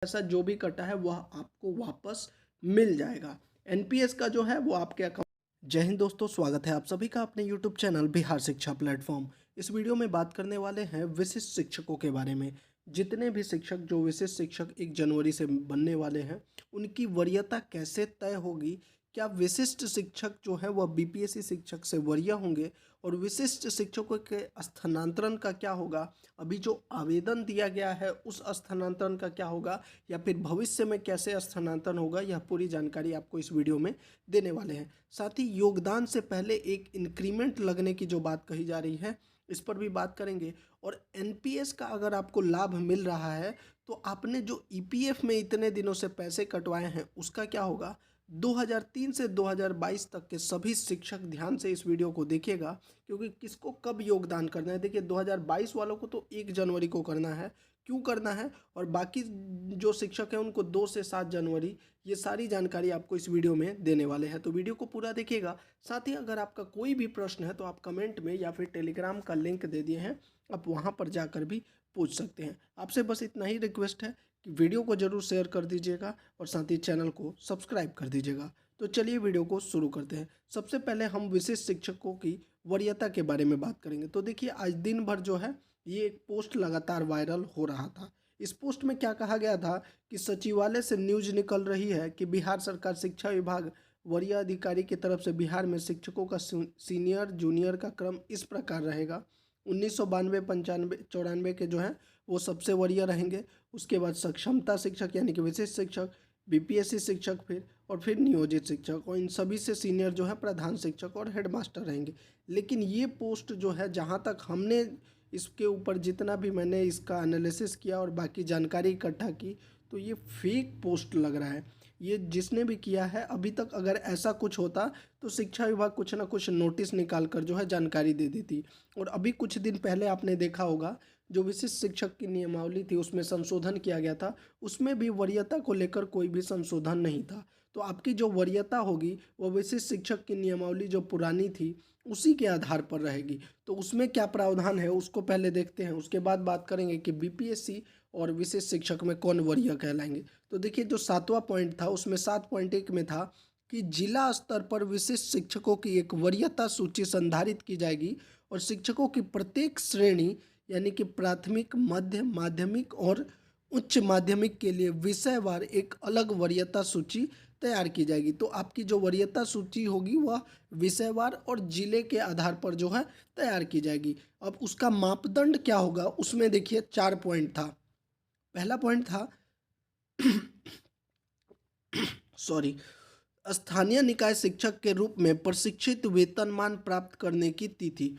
पैसा जो भी कटा है वह आपको वापस मिल जाएगा। एनपीएस का जो है वो आपके अकाउंट। जय हिंद दोस्तों, स्वागत है आप सभी का अपने यूट्यूब चैनल बिहार शिक्षा प्लेटफॉर्म। इस वीडियो में बात करने वाले हैं विशिष्ट शिक्षकों के बारे में। जितने भी शिक्षक जो विशिष्ट शिक्षक 1 जनवरी से बनने वाले हैं, उनकी वरीयता कैसे तय होगी, क्या विशिष्ट शिक्षक जो है वह बीपीएससी शिक्षक से वरीय होंगे, और विशिष्ट शिक्षकों के स्थानांतरण का क्या होगा, अभी जो आवेदन दिया गया है उस स्थानांतरण का क्या होगा, या फिर भविष्य में कैसे स्थानांतरण होगा, यह पूरी जानकारी आपको इस वीडियो में देने वाले हैं। साथ ही योगदान से पहले एक इंक्रीमेंट लगने की जो बात कही जा रही है, इस पर भी बात करेंगे। और एनपीएस का अगर आपको लाभ मिल रहा है तो आपने जो ईपीएफ में इतने दिनों से पैसे कटवाए हैं उसका क्या होगा। 2003 से 2022 तक के सभी शिक्षक ध्यान से इस वीडियो को देखिएगा, क्योंकि किसको कब योगदान करना है। देखिए 2022 वालों को तो 1 जनवरी को करना है, क्यों करना है, और बाकी जो शिक्षक हैं उनको 2 से 7 जनवरी, ये सारी जानकारी आपको इस वीडियो में देने वाले हैं। तो वीडियो को पूरा देखिएगा। साथ ही अगर आपका कोई भी प्रश्न है तो आप कमेंट में या फिर टेलीग्राम का लिंक दे दिए हैं, आप वहाँ पर जाकर भी पूछ सकते हैं। आपसे बस इतना ही रिक्वेस्ट है कि वीडियो को ज़रूर शेयर कर दीजिएगा और साथ ही चैनल को सब्सक्राइब कर दीजिएगा। तो चलिए वीडियो को शुरू करते हैं। सबसे पहले हम विशिष्ट शिक्षकों की वरीयता के बारे में बात करेंगे। तो देखिए आज दिन भर जो है ये एक पोस्ट लगातार वायरल हो रहा था। इस पोस्ट में क्या कहा गया था कि सचिवालय से न्यूज निकल रही है कि बिहार सरकार शिक्षा विभाग वरीय अधिकारी की तरफ से बिहार में शिक्षकों का सीनियर जूनियर का क्रम इस प्रकार रहेगा। 1992 95 94 के जो हैं वो सबसे वरीय रहेंगे। उसके बाद सक्षमता शिक्षक यानी कि विशिष्ट शिक्षक, बीपीएससी शिक्षक, फिर नियोजित शिक्षक, और इन सभी से सीनियर जो है प्रधान शिक्षक और हेडमास्टर रहेंगे। लेकिन ये पोस्ट जो है, जहाँ तक हमने इसके ऊपर जितना भी मैंने इसका एनालिसिस किया और बाकी जानकारी इकट्ठा की, तो ये फेक पोस्ट लग रहा है। ये जिसने भी किया है, अभी तक अगर ऐसा कुछ होता तो शिक्षा विभाग कुछ ना कुछ नोटिस निकाल कर जो है जानकारी दे देती। और अभी कुछ दिन पहले आपने देखा होगा जो विशिष्ट शिक्षक की नियमावली थी उसमें संशोधन किया गया था, उसमें भी वरीयता को लेकर कोई भी संशोधन नहीं था। तो आपकी जो वरीयता होगी वो विशिष्ट शिक्षक की नियमावली जो पुरानी थी उसी के आधार पर रहेगी। तो उसमें क्या प्रावधान है उसको पहले देखते हैं, उसके बाद बात करेंगे कि बीपीएससी और विशिष्ट शिक्षक में कौन वरीय कहलाएंगे। तो देखिए जो 7वां पॉइंट था उसमें 7.1 में था कि जिला स्तर पर विशिष्ट शिक्षकों की एक वरीयता सूची संधारित की जाएगी और शिक्षकों की प्रत्येक श्रेणी यानी कि प्राथमिक, मध्य माध्यमिक और उच्च माध्यमिक के लिए विषयवार एक अलग वरीयता सूची तैयार की जाएगी। तो आपकी जो वरीयता सूची होगी वह विषयवार और जिले के आधार पर जो है तैयार की जाएगी। अब उसका मापदंड क्या होगा, उसमें देखिए 4 पॉइंट था। पहला पॉइंट था सॉरी, स्थानीय निकाय शिक्षक के रूप में प्रशिक्षित वेतनमान प्राप्त करने की तिथि।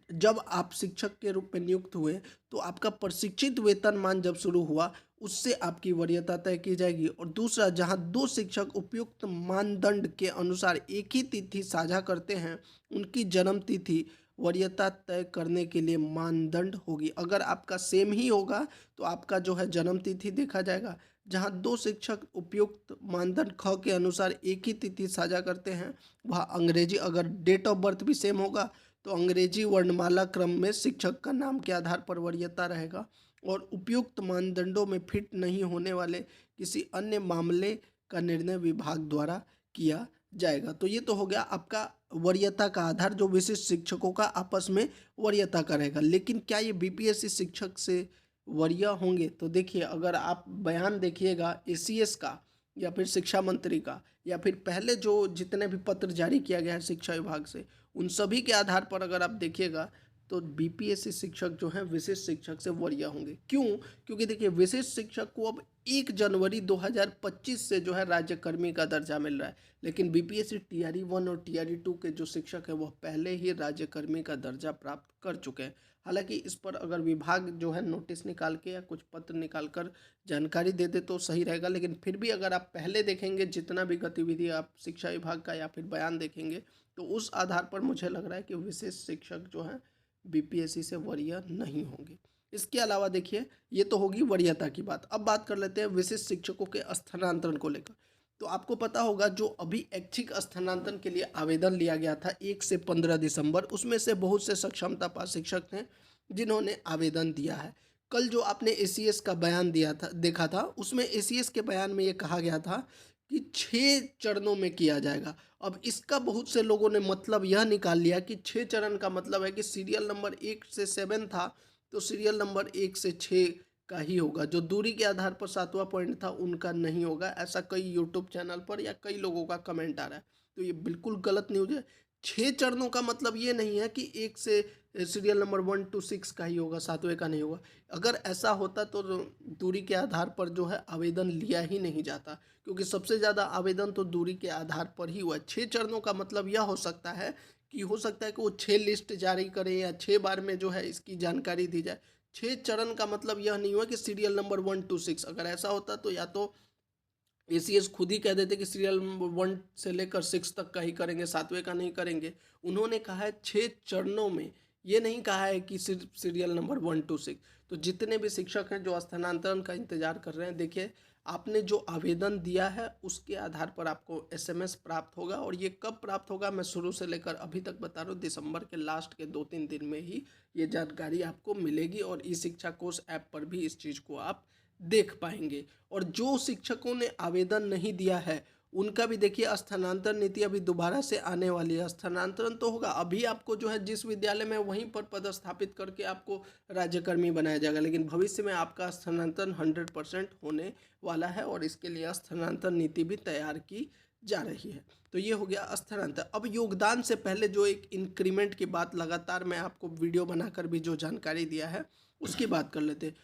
जब आप शिक्षक के रूप में नियुक्त हुए तो आपका प्रशिक्षित वेतनमान जब शुरू हुआ उससे आपकी वरीयता तय की जाएगी। और दूसरा, जहां 2 शिक्षक उपयुक्त मानदंड के अनुसार एक ही तिथि साझा करते हैं, उनकी जन्म तिथि वरीयता तय करने के लिए मानदंड होगी। अगर आपका सेम ही होगा तो आपका जो है जन्म तिथि देखा जाएगा। जहां 2 शिक्षक उपयुक्त मानदंड ख के अनुसार एक ही तिथि साझा करते हैं, वह अंग्रेजी, अगर डेट ऑफ बर्थ भी सेम होगा तो अंग्रेजी वर्णमाला क्रम में शिक्षक का नाम के आधार पर वरीयता रहेगा। और उपयुक्त मानदंडों में फिट नहीं होने वाले किसी अन्य मामले का निर्णय विभाग द्वारा किया जाएगा। तो ये तो हो गया आपका वरीयता का आधार, जो विशिष्ट शिक्षकों का आपस में वरीयता का रहेगा। लेकिन क्या ये बीपीएससी शिक्षक से वरीय होंगे? तो देखिए अगर आप बयान देखिएगा एसीएस का या फिर शिक्षा मंत्री का या फिर पहले जो जितने भी पत्र जारी किया गया है शिक्षा विभाग से, उन सभी के आधार पर अगर आप देखिएगा तो बीपीएससी शिक्षक जो है विशिष्ट शिक्षक से वरीय होंगे। क्यों? क्योंकि देखिए विशिष्ट शिक्षक को अब 1 जनवरी 2025 से जो है राज्यकर्मी का दर्जा मिल रहा है, लेकिन बीपीएससी टीआरई 1 और टीआरई 2 के जो शिक्षक है वह पहले ही राज्यकर्मी का दर्जा प्राप्त कर चुके हैं। हालांकि इस पर अगर विभाग जो है नोटिस निकाल के या कुछ पत्र निकाल कर जानकारी दे दे तो सही रहेगा। लेकिन फिर भी अगर आप पहले देखेंगे जितना भी गतिविधि आप शिक्षा विभाग का या फिर बयान देखेंगे तो उस आधार पर मुझे लग रहा है कि विशिष्ट शिक्षक जो हैं बीपीएससी से वरीय नहीं होंगे। इसके अलावा देखिए ये तो होगी वरीयता की बात। अब बात कर लेते हैं विशिष्ट शिक्षकों के स्थानांतरण को लेकर। तो आपको पता होगा जो अभी ऐच्छिक स्थानांतरण के लिए आवेदन लिया गया था 1 से 15 दिसंबर, उसमें से बहुत से सक्षमता पास शिक्षक थे जिन्होंने आवेदन दिया है। कल जो आपने एसीएस का बयान दिया था देखा था, उसमें एसीएस के बयान में ये कहा गया था कि 6 चरणों में किया जाएगा। अब इसका बहुत से लोगों ने मतलब यह निकाल लिया कि 6 चरण का मतलब है कि सीरियल नंबर 1 से 7 था, तो सीरियल नंबर 1 से 6 का ही होगा। जो दूरी के आधार पर 7वां पॉइंट था उनका नहीं होगा, ऐसा कई यूट्यूब चैनल पर या कई लोगों का कमेंट आ रहा है। तो ये बिल्कुल गलत न्यूज़ है। 6 चरणों का मतलब ये नहीं है कि 1 से सीरियल नंबर 1 to 6 का ही होगा, 7वें का नहीं होगा। अगर ऐसा होता तो दूरी के आधार पर जो है आवेदन लिया ही नहीं जाता, क्योंकि सबसे ज़्यादा आवेदन तो दूरी के आधार पर ही हुआ है। 6 चरणों का मतलब यह हो सकता है कि वो 6 लिस्ट जारी करें या 6 बार में जो है इसकी जानकारी दी जाए। 6 चरण का मतलब यह नहीं हुआ कि सीरियल नंबर 1 to 6। अगर ऐसा होता तो या तो एसीएस खुद ही कह देते कि सीरियल नंबर 1 से लेकर 6 तक का ही करेंगे, 7वें का नहीं करेंगे। उन्होंने कहा है 6 चरणों में, ये नहीं कहा है कि सिर्फ सीरियल नंबर 1 to 6। तो जितने भी शिक्षक हैं जो स्थानांतरण का इंतजार कर रहे हैं, देखिए आपने जो आवेदन दिया है उसके आधार पर आपको एसएमएस प्राप्त होगा। और ये कब प्राप्त होगा, मैं शुरू से लेकर अभी तक बता रहा हूँ, दिसंबर के लास्ट के 2-3 दिन में ही ये जानकारी आपको मिलेगी। और ई शिक्षा कोश ऐप पर भी इस चीज़ को आप देख पाएंगे। और जो शिक्षकों ने आवेदन नहीं दिया है उनका भी देखिए, स्थानांतरण नीति अभी दोबारा से आने वाली है। स्थानांतरण तो होगा, अभी आपको जो है जिस विद्यालय में वहीं पर पदस्थापित करके आपको राज्यकर्मी बनाया जाएगा, लेकिन भविष्य में आपका स्थानांतरण 100% होने वाला है और इसके लिए स्थानांतरण नीति भी तैयार की जा रही है। तो ये हो गया स्थानांतरण। अब योगदान से पहले जो एक इंक्रीमेंट की बात लगातार मैं आपको वीडियो बनाकर भी जो जानकारी दिया है उसकी बात कर लेते हैं।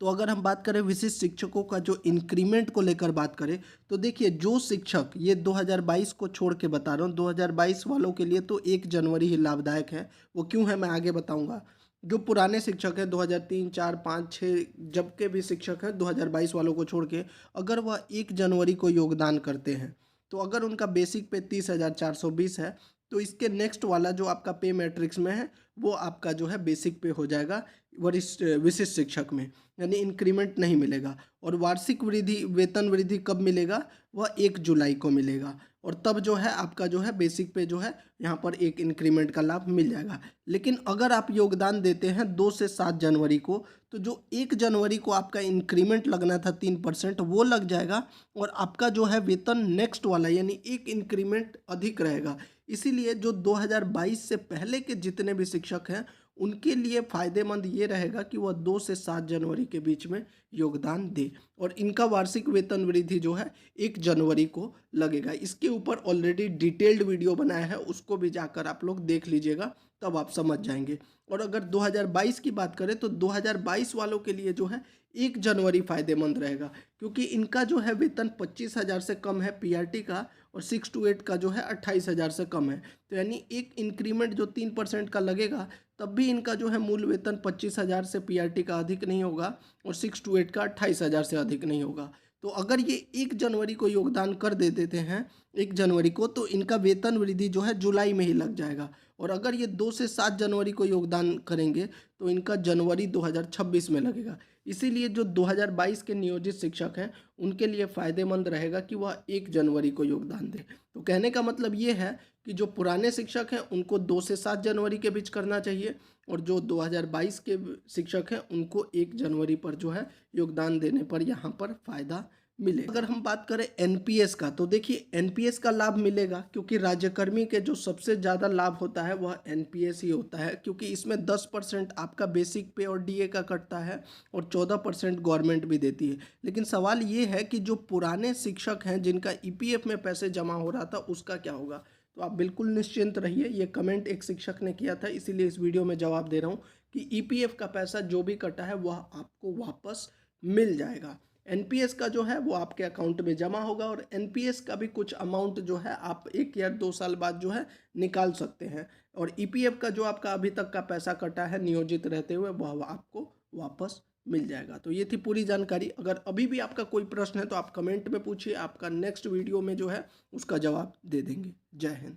तो अगर हम बात करें विशिष्ट शिक्षकों का जो इंक्रीमेंट को लेकर बात करें, तो देखिए जो शिक्षक, ये 2022 को छोड़ के बता रहा हूँ, 2022 वालों के लिए तो 1 जनवरी ही लाभदायक है। वो क्यों है मैं आगे बताऊंगा। जो पुराने शिक्षक हैं 2003, 4, 5, 6 जब के भी शिक्षक हैं 2022 वालों को छोड़ के, अगर वह 1 जनवरी को योगदान करते हैं, तो अगर उनका बेसिक पे 30,420 है, तो इसके नेक्स्ट वाला जो आपका पे मैट्रिक्स में है वो आपका जो है बेसिक पे हो जाएगा वरिष्ठ विशिष्ट शिक्षक में, यानी इंक्रीमेंट नहीं मिलेगा। और वार्षिक वृद्धि, वेतन वृद्धि कब मिलेगा, वह 1 जुलाई को मिलेगा। और तब जो है आपका जो है बेसिक पे जो है यहाँ पर एक इंक्रीमेंट का लाभ मिल जाएगा। लेकिन अगर आप योगदान देते हैं 2 से 7 जनवरी को, तो जो 1 जनवरी को आपका इंक्रीमेंट लगना था 3%, वो लग जाएगा और आपका जो है वेतन नेक्स्ट वाला यानी एक इंक्रीमेंट अधिक रहेगा। इसीलिए जो 2022 से पहले के जितने भी शिक्षक हैं उनके लिए फ़ायदेमंद ये रहेगा कि वह 2 से 7 जनवरी के बीच में योगदान दे और इनका वार्षिक वेतन वृद्धि जो है 1 जनवरी को लगेगा। इसके ऊपर ऑलरेडी डिटेल्ड वीडियो बनाया है, उसको भी जाकर आप लोग देख लीजिएगा, तब आप समझ जाएंगे। और अगर 2022 की बात करें तो 2022 वालों के लिए जो है 1 जनवरी फ़ायदेमंद रहेगा, क्योंकि इनका जो है वेतन 25,000 से कम है पीआरटी का, और 6 to 8 का जो है 28,000 से कम है। तो यानी एक इंक्रीमेंट जो 3% का लगेगा, तब भी इनका जो है मूल वेतन 25,000 से पीआरटी का अधिक नहीं होगा और 6 to 8 का 28,000 से अधिक नहीं होगा। तो अगर ये 1 जनवरी को योगदान कर दे देते हैं 1 जनवरी को, तो इनका वेतन वृद्धि जो है जुलाई में ही लग जाएगा। और अगर ये 2 से 7 जनवरी को योगदान करेंगे तो इनका जनवरी 2026 में लगेगा। इसीलिए जो 2022 के नियोजित शिक्षक हैं उनके लिए फ़ायदेमंद रहेगा कि वह 1 जनवरी को योगदान दें। तो कहने का मतलब ये है कि जो पुराने शिक्षक हैं उनको 2 से 7 जनवरी के बीच करना चाहिए, और जो 2022 के शिक्षक हैं उनको 1 जनवरी पर जो है योगदान देने पर यहाँ पर फ़ायदा मिले। अगर हम बात करें एनपीएस का, तो देखिए एनपीएस का लाभ मिलेगा, क्योंकि राज्यकर्मी के जो सबसे ज़्यादा लाभ होता है वह एनपीएस ही होता है, क्योंकि इसमें 10% आपका बेसिक पे और डीए का कटता है और 14% गवर्नमेंट भी देती है। लेकिन सवाल ये है कि जो पुराने शिक्षक हैं जिनका ईपीएफ में पैसे जमा हो रहा था उसका क्या होगा। तो आप बिल्कुल निश्चिंत रहिए, ये कमेंट एक शिक्षक ने किया था, इसीलिए इस वीडियो में जवाब दे रहा हूँ कि ईपीएफ का पैसा जो भी कटा है वह आपको वापस मिल जाएगा। एनपीएस का जो है वो आपके अकाउंट में जमा होगा, और एनपीएस का भी कुछ अमाउंट जो है आप 1 या 2 साल बाद जो है निकाल सकते हैं। और ईपीएफ का जो आपका अभी तक का पैसा कटा है नियोजित रहते हुए वह आपको वापस मिल जाएगा। तो ये थी पूरी जानकारी। अगर अभी भी आपका कोई प्रश्न है तो आप कमेंट में पूछिए, आपका नेक्स्ट वीडियो में जो है उसका जवाब दे देंगे। जय हिंद।